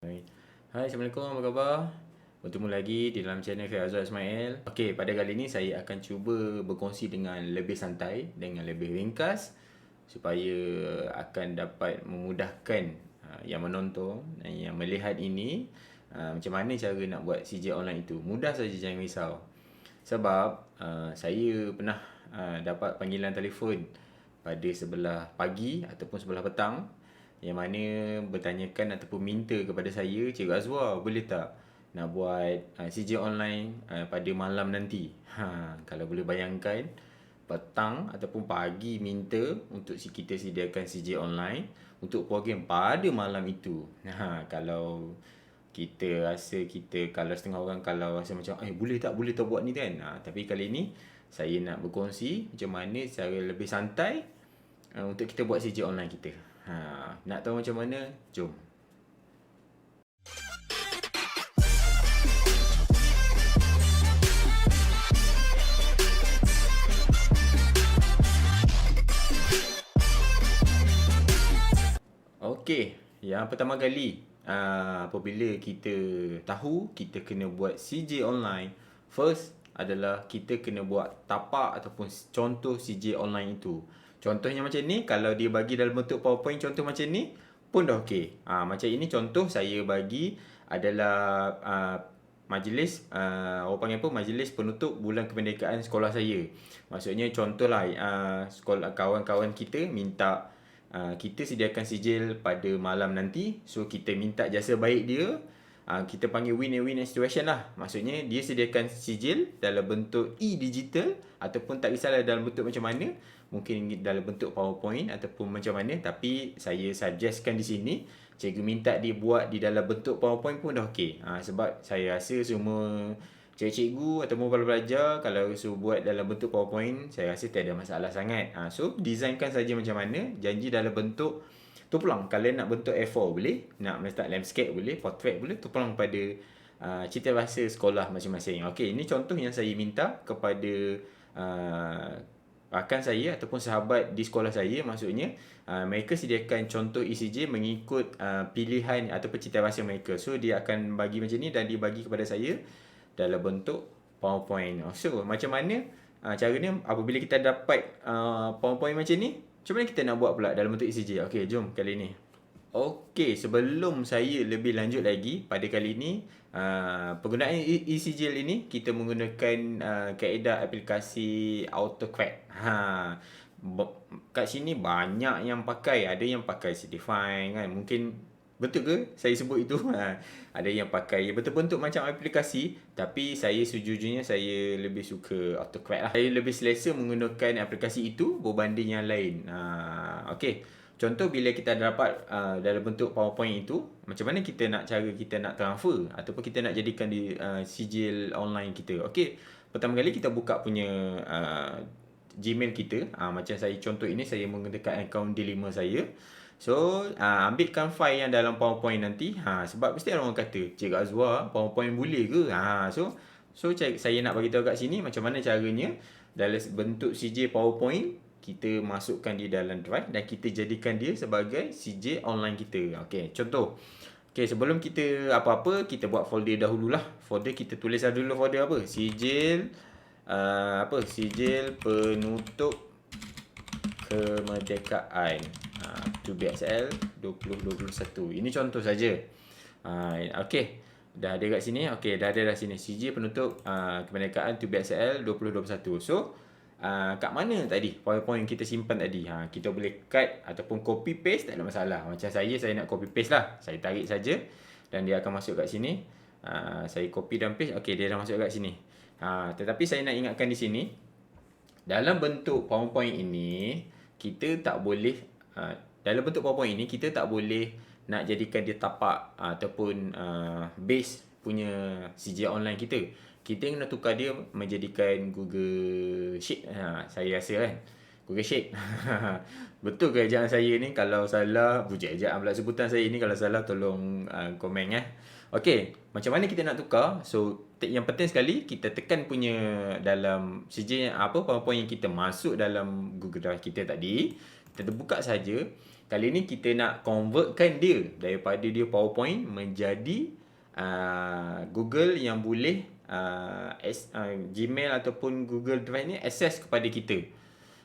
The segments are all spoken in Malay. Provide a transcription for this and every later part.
Hai, Assalamualaikum, apa khabar? Bertemu lagi di dalam channel saya Azwar Ismail. Okey, pada kali ini saya akan cuba berkongsi dengan lebih santai, dengan lebih ringkas supaya akan dapat memudahkan yang menonton dan yang melihat ini macam mana cara nak buat CJ online itu. Mudah saja, jangan risau. Sebab saya pernah dapat panggilan telefon pada sebelah pagi ataupun sebelah petang yang mana bertanyakan ataupun minta kepada saya, Cikgu Azwar, boleh tak nak buat CJ online pada malam nanti. Kalau boleh bayangkan, petang ataupun pagi minta untuk kita sediakan CJ online untuk program pada malam itu. Kalau kita rasa kalau setengah orang kalau rasa macam boleh tak buat ni kan. Tapi kali ni saya nak berkongsi macam mana cara lebih santai untuk kita buat CJ online kita. Nak tahu macam mana? Jom. Okey, yang pertama kali apabila kita tahu kita kena buat CJ online, first adalah kita kena buat tapak ataupun contoh CJ online itu. Contohnya macam ni, kalau dia bagi dalam bentuk PowerPoint contoh macam ni pun dah okey. Macam ini contoh saya bagi adalah majlis orang panggil apa, majlis penutup bulan kemerdekaan sekolah saya. Maksudnya contohlah sekolah kawan-kawan kita minta kita sediakan sijil pada malam nanti. So kita minta jasa baik dia, kita panggil win-win situation lah. Maksudnya dia sediakan sijil dalam bentuk e-digital ataupun tak kisahlah dalam bentuk macam mana, mungkin dalam bentuk PowerPoint ataupun macam mana, tapi saya suggestkan di sini cikgu minta dia buat di dalam bentuk PowerPoint pun dah okey. Sebab saya rasa semua cikgu ataupun pelajar kalau suruh buat dalam bentuk PowerPoint, saya rasa tak ada masalah sangat. So designkan saja macam mana, janji dalam bentuk tu pulang. Kalau nak bentuk A4 boleh, nak letak landscape boleh, portrait boleh, tu pulang pada cita rasa sekolah masing-masing. Okey, ini contoh yang saya minta kepada rakan saya ataupun sahabat di sekolah saya. Maksudnya mereka sediakan contoh ECJ mengikut pilihan ataupun cita rasa mereka. So dia akan bagi macam ni dan dia bagi kepada saya dalam bentuk PowerPoint. So macam mana caranya apabila kita dapat PowerPoint macam ni, macam mana kita nak buat pula dalam bentuk ECJ? Okey, jom kali ni. Okey, sebelum saya lebih lanjut lagi pada kali ini, penggunaan ECJ ini kita menggunakan kaedah aplikasi AutoCAD. Kat sini banyak yang pakai, ada yang pakai Citify kan. Mungkin betul ke saya sebut itu? Ada yang pakai betul-betul macam aplikasi, tapi saya sejujurnya saya lebih suka AutoCAD lah. Saya lebih selesa menggunakan aplikasi itu berbanding yang lain. Okey. Contoh bila kita dapat dalam bentuk PowerPoint itu, macam mana kita nak transfer ataupun kita nak jadikan di sijil online kita. Okey, pertama kali kita buka punya Gmail kita. Macam saya contoh ini saya menggunakan akaun D5 saya. So ambilkan file yang dalam PowerPoint nanti. Sebab mesti ada orang kata, Cikgu Azwar, PowerPoint boleh ke? So saya nak bagi tahu kat sini macam mana caranya dalam bentuk CJ PowerPoint kita masukkan di dalam drive dan kita jadikan dia sebagai CJ online kita. Okey, contoh. Okey, sebelum kita apa-apa, kita buat folder dahululah. Folder kita tulis dulu folder apa? Sijil Sijil penutup kemerdekaan 2BXL 2021. Ini contoh saja. Okey. Dah ada kat sini. Okey, dah ada kat sini. Sijil penutup kemerdekaan 2BXL 2021. So kat mana tadi PowerPoint kita simpan tadi? Kita boleh cut ataupun copy paste, tak ada masalah. Macam saya nak copy paste lah. Saya tarik saja dan dia akan masuk kat sini. Saya copy dan paste. Okey, dia dah masuk kat sini. Tetapi saya nak ingatkan di sini, dalam bentuk PowerPoint ini kita tak boleh nak jadikan dia tapak ataupun base punya CJ online kita. Kita kena tukar dia menjadikan Google Sheet. Saya rasa kan Google Sheet. Betul ke ejaan saya ni? Kalau salah, ejaan pula sebutan saya ni, kalau salah tolong komen . Okey, macam mana kita nak tukar? So yang penting sekali kita tekan punya dalam CJ PowerPoint yang kita masuk dalam Google Drive kita tadi. Kita buka saja. Kali ni kita nak convertkan dia daripada dia PowerPoint menjadi Google yang boleh Gmail ataupun Google Drive ni access kepada kita.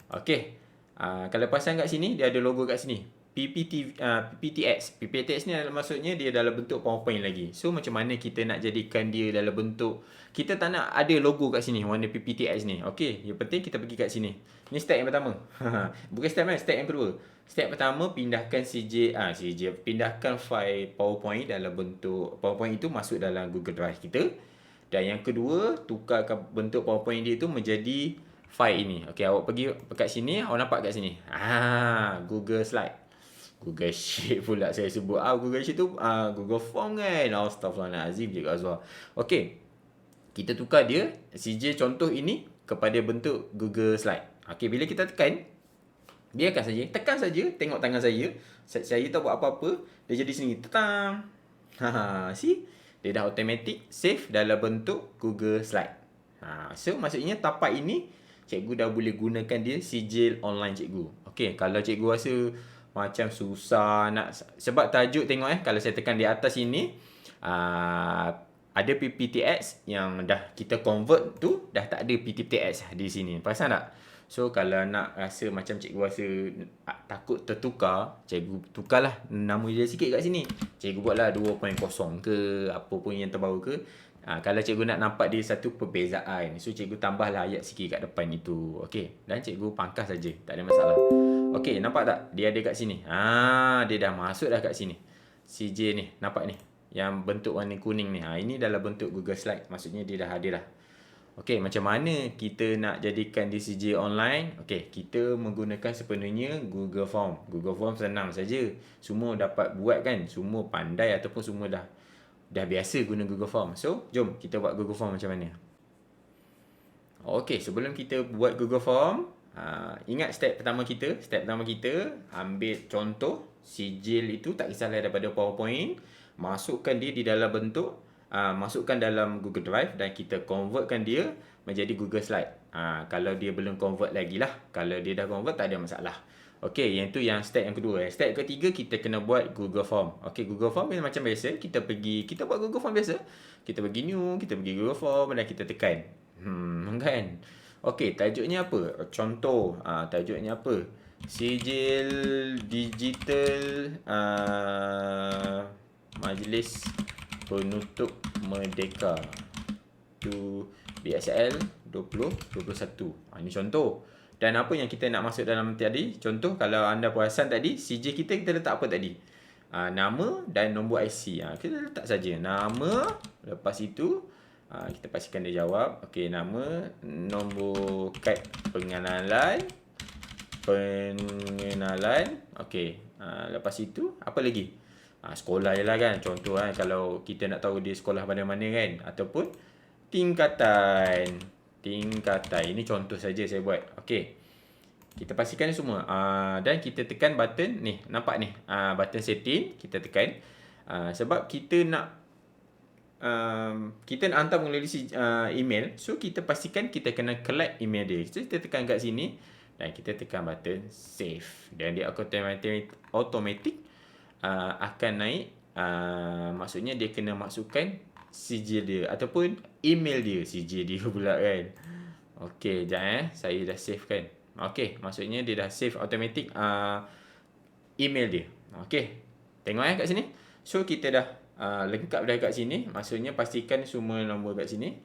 Okey. Kalau perasan kat sini, dia ada logo kat sini. PPTX. PPTX ni maksudnya dia dalam bentuk PowerPoint lagi. So macam mana kita nak jadikan dia dalam bentuk, kita tak nak ada logo kat sini warna PPTX ni. Okey, yang penting kita pergi kat sini. Ni step yang pertama. Bukan step yang, step yang kedua. Step pertama, pindahkan pindahkan file PowerPoint dalam bentuk PowerPoint itu masuk dalam Google Drive kita. Dan yang kedua, tukarkan bentuk PowerPoint dia itu menjadi file ini. Okey, awak pergi kat sini, awak nampak kat sini. Google Slide. Google Sheet pula saya sebut. Google Sheet tu Google Form kan. Astaghfirullahalazim je Kak Azwar. Okey. Kita tukar dia CJ contoh ini kepada bentuk Google Slide. Okey, bila kita tekan, biarkan saja. Tekan saja, tengok tangan saya. Saya tak buat apa-apa, dia jadi sini. Tetang. See? Dia dah automatic save dalam bentuk Google Slide. So maksudnya tapak ini cikgu dah boleh gunakan dia sijil online cikgu. Okey, kalau cikgu rasa macam susah nak, sebab tajuk tengok kalau saya tekan di atas ini ada PPTX yang dah kita convert tu, dah tak ada PPTX di sini. Perasan tak? So kalau nak rasa macam cikgu rasa takut tertukar, cikgu tukarlah nama dia sikit kat sini. Cikgu buatlah 2.0 ke apa pun yang terbaru ke. Kalau cikgu nak nampak dia satu perbezaan, so cikgu tambahlah ayat sikit kat depan itu. Okey, dan cikgu pangkas saja, tak ada masalah. Okey, nampak tak? Dia ada kat sini. Dia dah masuk dah kat sini. CJ ni, nampak ni? Yang bentuk warna kuning ni. Ini dalam bentuk Google Slide. Maksudnya dia dah ada dah. Okey, macam mana kita nak jadikan di CJ online? Okey, kita menggunakan sepenuhnya Google Form. Google Form senang saja. Semua dapat buat kan? Semua pandai ataupun semua dah biasa guna Google Form. So, jom kita buat Google Form macam mana. Okey, sebelum kita buat Google Form, ingat step pertama kita. Step pertama kita, ambil contoh sijil itu, tak kisahlah daripada PowerPoint. Masukkan dia di dalam bentuk, masukkan dalam Google Drive dan kita convertkan dia menjadi Google Slide. Kalau dia belum convert lagi lah. Kalau dia dah convert, tak ada masalah. Okey, yang tu yang step yang kedua. Step ketiga, kita kena buat Google Form. Okey, Google Form macam biasa, kita buat Google Form biasa. Kita pergi new, kita pergi Google Form dan kita tekan. Kan? Okey, tajuknya apa? Contoh, tajuknya apa? Sijil digital Majlis Penutup Merdeka tu BSL 2021. Ini contoh. Dan apa yang kita nak masuk dalam tadi? Contoh, kalau anda perasan tadi, CJ kita letak apa tadi? Nama dan nombor IC. Kita letak saja nama. Lepas itu, kita pastikan dia jawab. Okey, nama, nombor kad pengenalan. Okey, lepas itu, apa lagi? Sekolah je lah kan. Contoh kalau kita nak tahu dia sekolah mana-mana kan. Ataupun tingkatan. Ini contoh saja saya buat. Okey. Kita pastikan semua. Dan kita tekan button ni. Nampak ni? Button setting. Kita tekan. Sebab kita nak hantar melalui email. So, kita pastikan kita kena collect email dia. So, kita tekan kat sini. Dan kita tekan button save. Dan dia automatic akan naik. Maksudnya dia kena masukkan sijil dia ataupun email dia. Sijil dia pula kan. Okey, sekejap saya dah save kan. Okey, maksudnya dia dah save automatic email dia. Okey, tengok kat sini. So kita dah lengkap dah kat sini. Maksudnya pastikan semua nombor kat sini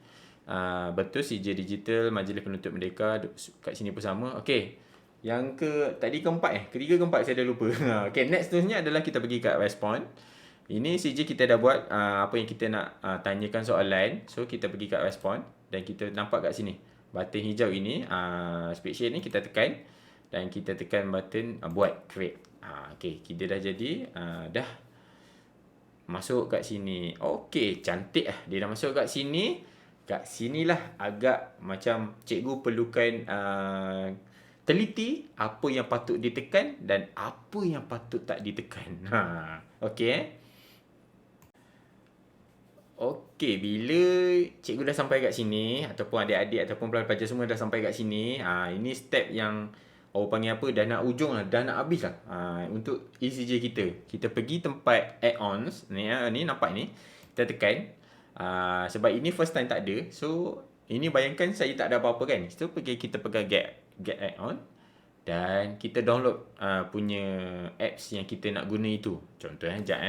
betul. sijil digital Majlis Penutup Merdeka kat sini pun sama. Okey, yang ketiga keempat saya dah lupa. Okey, next seterusnya adalah kita pergi kat respond. Ini CJ kita dah buat apa yang kita nak tanyakan soalan. So, kita pergi kat respon. Dan kita nampak kat sini. Button hijau ini, spreadsheet ni kita tekan. Dan kita tekan button buat, create. Okay, kita dah jadi. Dah masuk kat sini. Okay, cantik lah. Dia dah masuk kat sini. Kat sinilah agak macam cikgu perlukan teliti apa yang patut ditekan dan apa yang patut tak ditekan. Okay. Okey, bila cikgu dah sampai kat sini ataupun adik-adik ataupun pelajar semua dah sampai kat sini, ini step yang orang panggil apa, dah nak ujung lah, dah nak habis lah. Untuk ECJ kita, kita pergi tempat add-ons ni nampak ni, kita tekan. Sebab ini first time tak ada, so ini bayangkan saya tak ada apa-apa kan, so kita pegang get add-on dan kita download punya apps yang kita nak guna itu. Contohnya sekejap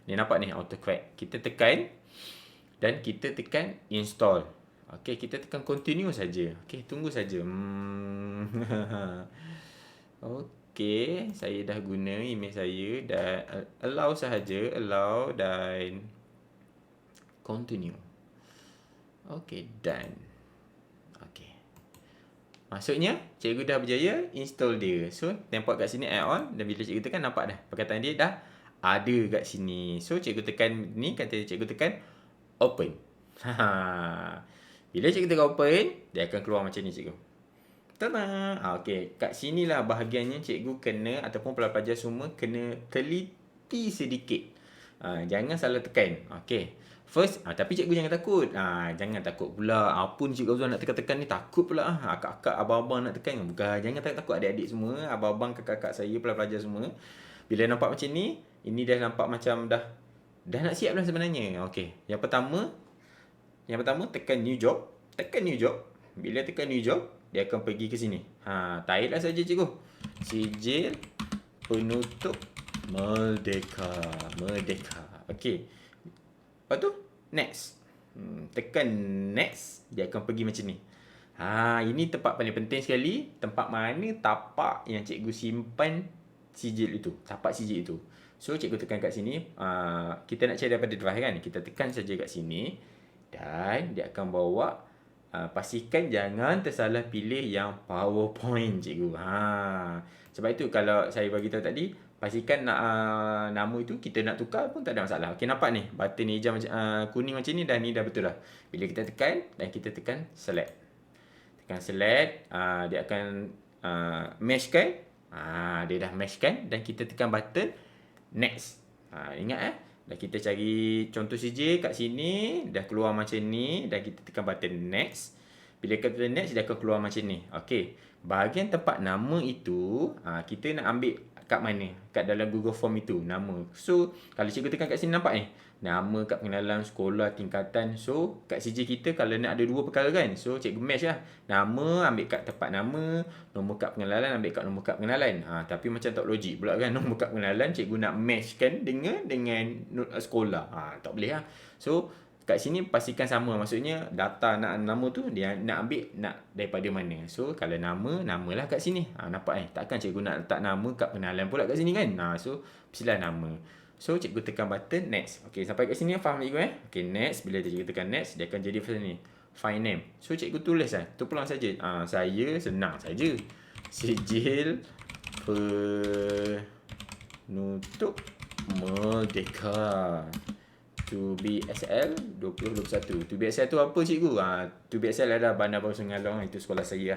ni nampak ni AutoCrack, kita tekan dan kita tekan install. Okey, kita tekan continue saja. Okey, tunggu saja. Okey, saya dah guna email saya dan allow sahaja, allow dan continue. Okey, done. Okey. Maksudnya cikgu dah berjaya install dia. So, nampak kat sini add-on dan bila cikgu tekan nampak dah perkataan dia dah ada kat sini. So, cikgu tekan ni, kata cikgu tekan open. Bila cikgu tekan open, dia akan keluar macam ni cikgu. Tada! Okey, kat sinilah bahagiannya cikgu kena ataupun pelajar semua kena teliti sedikit. Jangan salah tekan. Okey. First, tapi cikgu jangan takut. Jangan takut pula. Apa ni cikgu Azwan nak tekan-tekan ni, takut pula. Akak-akak, abang-abang nak tekan. Bukan, jangan takut adik-adik semua, abang-abang, kakak-kakak saya, pelajar semua. Bila nampak macam ni, ini dah nampak macam dah nak siap dah sebenarnya. Okey. Yang pertama tekan new job. Tekan new job. Bila tekan new job, dia akan pergi ke sini. Taiklah saja cikgu. Sijil penutup Merdeka. Okey. Lepas tu next. Tekan next, dia akan pergi macam ni. Ini tempat paling penting sekali, tempat mana tapak yang cikgu simpan sijil itu, tapak sijil itu. So cikgu tekan kat sini, kita nak cari daripada drive kan, kita tekan saja kat sini dan dia akan bawa. Pastikan jangan tersalah pilih yang PowerPoint cikgu. Sebab itu kalau saya bagi tahu tadi, pastikan nama itu kita nak tukar pun tak ada masalah. Okey, nampak ni button hijau macam kuning macam ni, dan ni dah betul dah. Bila kita tekan dan kita tekan select. Tekan select, dia akan meshkan. Dia dah meshkan dan kita tekan button next. Ingat dan kita cari contoh CJ kat sini, dah keluar macam ni, dan kita tekan button next. Bila kita tekan next, dia akan keluar macam ni. Okey, bahagian tempat nama itu, kita nak ambil kat mana? Kat dalam Google Form itu, nama. So, kalau cikgu tekan kat sini nampak ni, nama kat pengenalan sekolah tingkatan. So, kat CJ kita kalau nak ada dua perkara kan, so cikgu match lah. Nama ambil kat tempat nama, nombor kad pengenalan ambil kat nombor kad pengenalan. Tapi macam tak logik pula kan, nombor kad pengenalan cikgu nak match kan dengan sekolah. Tak boleh lah. So, kat sini pastikan sama. Maksudnya data nama tu dia nak ambil nak daripada mana. So, kalau namalah kat sini. Nampak takkan cikgu nak letak nama kat pengenalan pula kat sini kan. So, mestilah nama. So, cikgu tekan button next. Okey, sampai kat sini faham cikgu Okey, next. Bila cikgu tekan next, dia akan jadi macam ni. File name. So, cikgu tulis tu pulang saja. Saya senang saja. Sijil penutup Merdeka. To BSL 2021. To BSL tu apa cikgu? To BSL adalah Bandar Baru Sungai itu sekolah saya.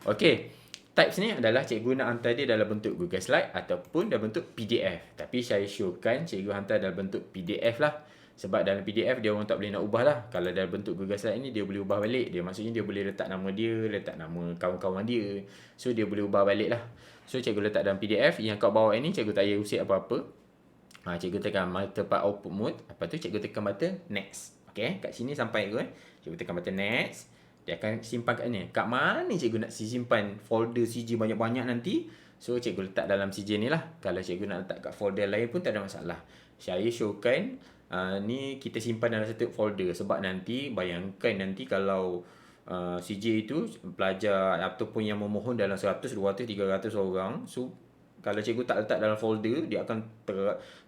Okey. Types ni adalah cikgu nak hantar dia dalam bentuk Google Slide ataupun dalam bentuk PDF. Tapi saya showkan cikgu hantar dalam bentuk PDF lah. Sebab dalam PDF dia orang tak boleh nak ubah lah. Kalau dalam bentuk Google Slide ni dia boleh ubah balik. Dia maksudnya dia boleh letak nama dia, letak nama kawan-kawan dia. So dia boleh ubah balik lah. So cikgu letak dalam PDF. Yang kat bawah ni cikgu tak payah usik apa-apa. Cikgu tekan multiple output mode. Lepas tu cikgu tekan button next. Okay, kat sini sampai cikgu tekan button next. Dia akan simpan kat ni. Kat mana cikgu nak simpan folder CJ banyak-banyak nanti? So, cikgu letak dalam CJ ni lah. Kalau cikgu nak letak kat folder lain pun tak ada masalah. Saya showkan ni kita simpan dalam satu folder. Sebab nanti, bayangkan nanti kalau CJ itu pelajar ataupun yang memohon dalam 100, 200, 300 orang. So, kalau cikgu tak letak dalam folder, dia akan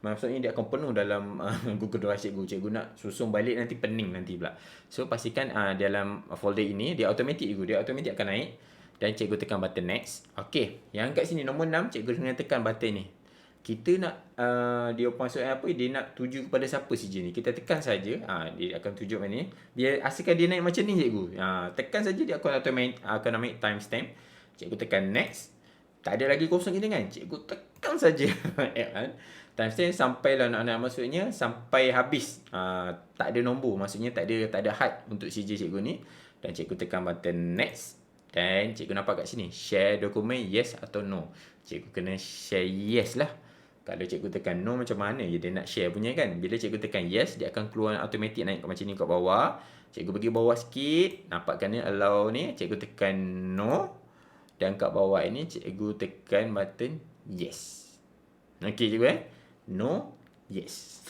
maksudnya dia akan penuh dalam Google Drive cikgu. Cikgu nak susun balik nanti pening nanti pula. So pastikan dalam folder ini dia automatik cikgu, dia automatik akan naik dan cikgu tekan button next. Okey, yang kat sini nombor 6 cikgu kena tekan button ni. Kita nak dia maksudnya apa? Dia nak tuju kepada siapa CJ ni. Kita tekan saja, dia akan tuju mana ni. Biar asalkan dia naik macam ni cikgu. Tekan saja dia akan ambil timestamp. Cikgu tekan next. Tak ada lagi kosong kita kan. Cikgu tekan saja timestamp sampailah nak maksudnya sampai habis. Tak ada nombor, maksudnya tak ada had untuk CJ cikgu ni. Dan cikgu tekan button next. Dan cikgu nampak kat sini, share dokumen yes atau no. Cikgu kena share yes lah. Kalau cikgu tekan no, macam mana je dia nak share punya kan. Bila cikgu tekan yes, dia akan keluar automatik naik macam ni kat bawah. Cikgu pergi bawah sikit, nampak kan ni allow ni, cikgu tekan no. Dan kat bawah ini cikgu tekan button yes. Okey cikgu no, yes.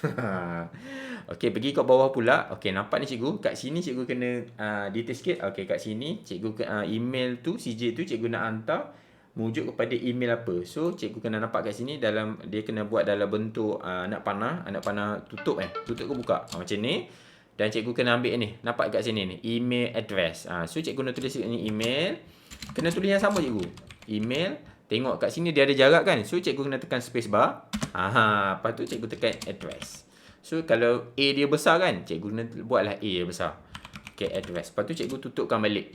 Okey, pergi kat bawah pula. Okey, nampak ni cikgu. Kat sini cikgu kena detail sikit. Okey, kat sini cikgu email tu, CJ tu cikgu nak hantar merujuk kepada email apa. So, cikgu kena nampak kat sini dalam dia kena buat dalam bentuk anak panah tutup Tutup ke buka. Macam ni. Dan cikgu kena ambil ni. Nampak kat sini ni, email address. So, cikgu nak tulis ni email. Kena tulis yang sama cikgu. Email. Tengok kat sini dia ada jarak kan. So, cikgu kena tekan space bar. Lepas tu cikgu tekan address. So, kalau A dia besar kan, cikgu kena buatlah A dia besar. Okay, address. Lepas tu cikgu tutupkan balik.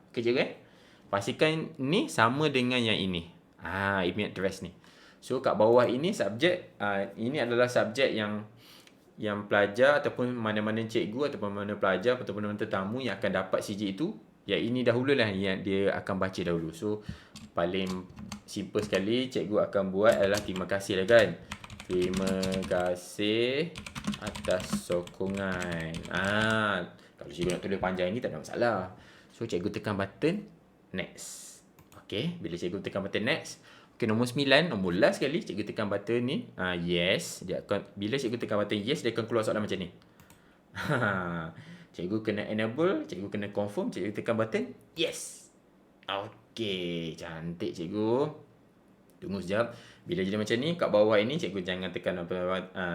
Okay, cikgu pastikan ni sama dengan yang ini. Email address ni. So, kat bawah ini subjek. Ini adalah subjek yang pelajar ataupun mana-mana cikgu ataupun mana pelajar ataupun mana tetamu yang akan dapat CJ itu. Yang ini dahululah yang dia akan baca dahulu. So, paling simple sekali cikgu akan buat adalah terima kasih lah kan. Terima kasih atas sokongan. Kalau cikgu nak tulis panjang ni tak ada masalah. So, cikgu tekan button next. Okey, bila cikgu tekan button next. Okey, nombor 9, nombor last sekali cikgu tekan button ni. Yes. Bila cikgu tekan button yes, dia akan keluar soalan macam ni. Cikgu kena enable, cikgu kena confirm, cikgu tekan button yes. Okey, cantik cikgu. Tunggu sekejap. Bila jadi macam ni, kat bawah ini cikgu jangan tekan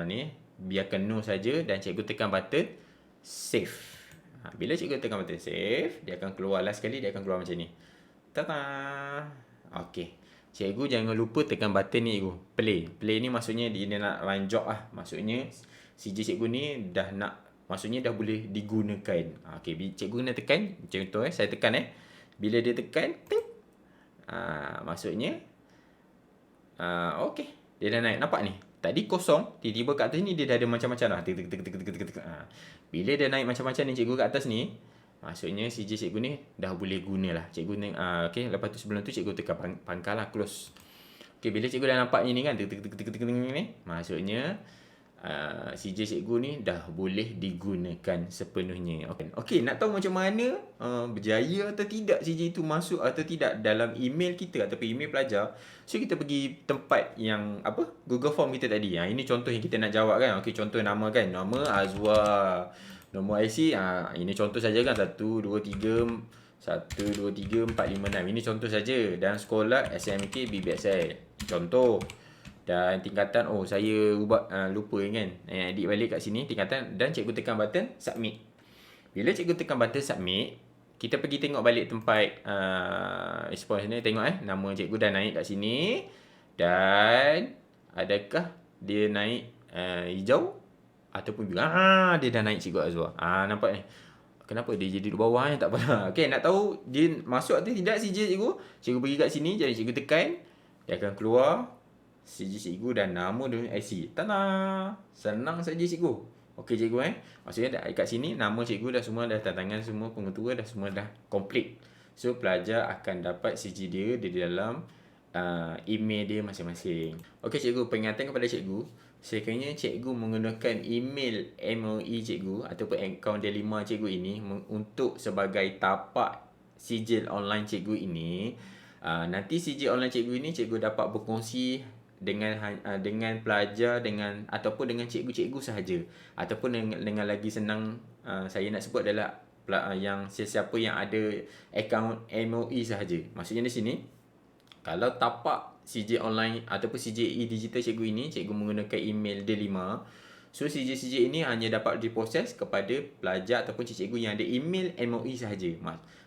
ni. Biarkan no saja dan cikgu tekan button save. Bila cikgu tekan button save, dia akan keluar last sekali, dia akan keluar macam ni. Tada! Okey. Cikgu jangan lupa tekan button ni cikgu. Play. Play ni maksudnya dia nak run job lah. Maksudnya CJ cikgu ni dah nak, maksudnya dah boleh digunakan. Okey, cikgu kena tekan. Contoh saya tekan Bila dia tekan, ting. Maksudnya okey, dia dah naik. Nampak ni? Tadi kosong, tiba-tiba kat atas ni dia dah ada macam-macam dah. Bila dia naik macam-macam ni cikgu kat atas ni, maksudnya CJ cikgu ni dah boleh guna lah. Cikgu ni okey, lepas tu sebelum tu cikgu tekan pangkal lah, close. Okey, bila cikgu dah nampak ni kan, ni, maksudnya CJ cikgu ni dah boleh digunakan sepenuhnya. Okey, nak tahu macam mana berjaya atau tidak CJ itu masuk atau tidak dalam email kita ataupun email pelajar. So, kita pergi tempat yang Google Form kita tadi. Ini contoh yang kita nak jawab kan. Okey, contoh nama kan. Nama Azwar. Nombor IC, ini contoh saja kan. 1, 2, 3, 1, 2, 3, 4, 5, 6. Ini contoh saja. Dan sekolah SMK BBSL. Contoh. Dan tingkatan, saya lupa kan. Edit balik kat sini tingkatan. Dan cikgu tekan button submit. Bila cikgu tekan button submit, kita pergi tengok balik tempat response ni. Tengok nama cikgu dah naik kat sini. Dan adakah dia naik hijau ataupun biru? Dia dah naik cikgu Azwar. Nampak ni. Kenapa dia jadi di bawah tak apa. Okey, nak tahu dia masuk atau tidak CJ cikgu? Cikgu pergi kat sini, jadi cikgu tekan, dia akan keluar CJ cikgu dan nama dengan IC. Tada! Senang saja cikgu. Okey cikgu Maksudnya kat sini nama cikgu dah semua dah tanda tangan, semua pengetua dah semua dah complete. So, pelajar akan dapat CJ dia di dalam email dia masing-masing. Okey cikgu, peringatan kepada cikgu. Sekiranya cikgu menggunakan email MOE cikgu ataupun akaun Delima cikgu ini untuk sebagai tapak sijil online cikgu ini, nanti sijil online cikgu ini cikgu dapat berkongsi dengan pelajar ataupun dengan cikgu-cikgu sahaja, ataupun dengan lagi senang saya nak sebut adalah yang sesiapa yang ada akaun MOE sahaja. Maksudnya di sini, kalau tapak CJ online ataupun CJ digital cikgu ini, cikgu menggunakan email D5. So, CJ ini hanya dapat diproses kepada pelajar ataupun cikgu yang ada email MOE sahaja.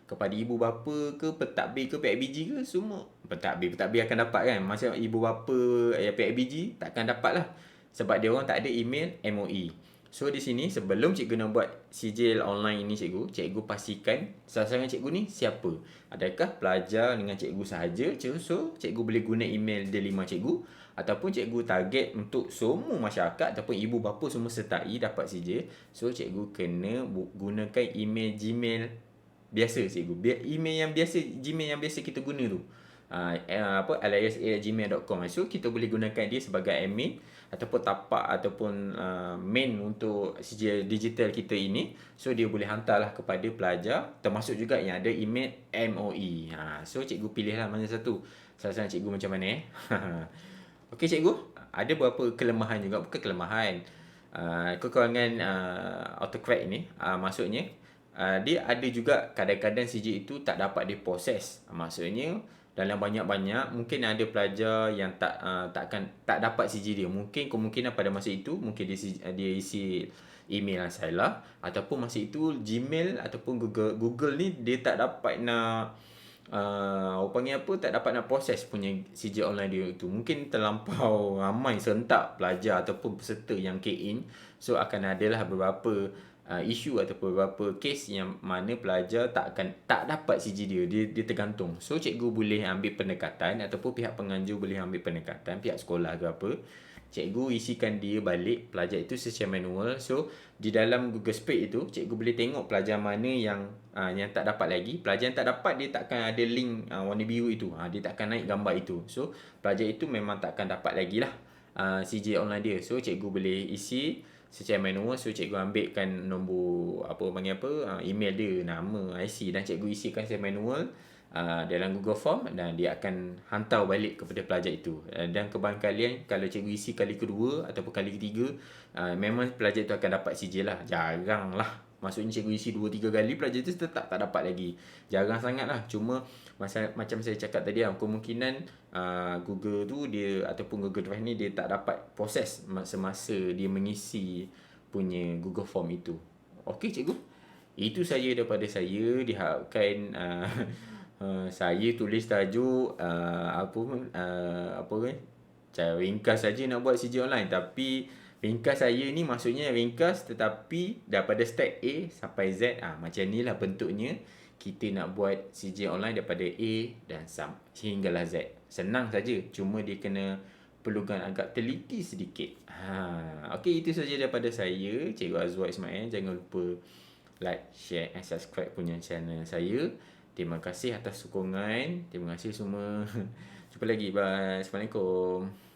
Kepada ibu bapa ke, pentadbir ke, PIBG ke, semua. Pentadbir akan dapat kan. Masa ibu bapa PIBG takkan dapat lah. Sebab dia orang tak ada email MOE. So, di sini sebelum cikgu nak buat sijil online ini cikgu pastikan sasaran cikgu ni siapa. Adakah pelajar dengan cikgu sahaja? So, cikgu boleh guna email D5 cikgu. Ataupun cikgu target untuk semua masyarakat ataupun ibu bapa semua sertai dapat sijil. So, cikgu kena gunakan email Gmail biasa cikgu. Email yang biasa, Gmail yang biasa kita guna tu. alias@gmail.com. So kita boleh gunakan dia sebagai admin ataupun tapak ataupun main untuk sijil digital kita ini. So dia boleh hantarlah kepada pelajar, termasuk juga yang ada email MOE. So cikgu pilihlah mana satu. Saran cikgu macam mana Okey cikgu, ada beberapa kelemahan juga, bukan kelemahan. Kekurangan autocorrect ni, maksudnya dia ada juga kadang-kadang CJ itu tak dapat diproses. Maksudnya dalam banyak-banyak mungkin ada pelajar yang tak dapat CJ dia. Mungkin kemungkinan pada masa itu mungkin dia isi email yang salah, ataupun masa itu Gmail ataupun Google ni dia tak dapat nak tak dapat nak proses punya CJ online dia itu. Mungkin terlampau ramai serentak pelajar ataupun peserta yang key in. So akan adalah beberapa isu ataupun beberapa kes yang mana pelajar tak dapat CJ dia tergantung. So cikgu boleh ambil pendekatan ataupun pihak penganjur boleh ambil pendekatan, pihak sekolah ke apa, cikgu isikan dia balik pelajar itu secara manual. So di dalam Google Spread itu cikgu boleh tengok pelajar mana yang tak dapat lagi. Pelajar yang tak dapat dia takkan ada link warna biru itu. Dia takkan naik gambar itu. So pelajar itu memang takkan dapat lagi lah CJ online dia. So cikgu boleh isi secara manual. So cikgu ambilkan nombor email dia, nama, IC, dan cikgu isikan secara manual dalam Google Form, dan dia akan hantar balik kepada pelajar itu. Dan kebarangkalian kalau cikgu isi kali kedua ataupun kali ketiga, memang pelajar itu akan dapat CJ lah. Jarang lah, maksudnya cikgu isi 2-3 kali, pelajar itu tetap tak dapat lagi. Jarang sangat lah. Cuma macam saya cakap tadi, kemungkinan Google tu dia ataupun Google Drive ni dia tak dapat proses semasa dia mengisi punya Google Form itu. Okey cikgu, itu saja daripada saya. Diharapkan saya tulis tajuk cara ringkas saja nak buat CJ online. Tapi ringkas saya ni maksudnya ringkas tetapi daripada step A sampai Z. Macam ni lah bentuknya kita nak buat CJ online daripada A dan sehinggalah Z. Senang saja, cuma dia kena perlukan agak teliti sedikit. Okey, itu saja daripada saya, Cikgu Azwar Ismail. Jangan lupa like, share and subscribe punya channel saya. Terima kasih atas sokongan. Terima kasih semua. Jumpa lagi. Bye. Assalamualaikum.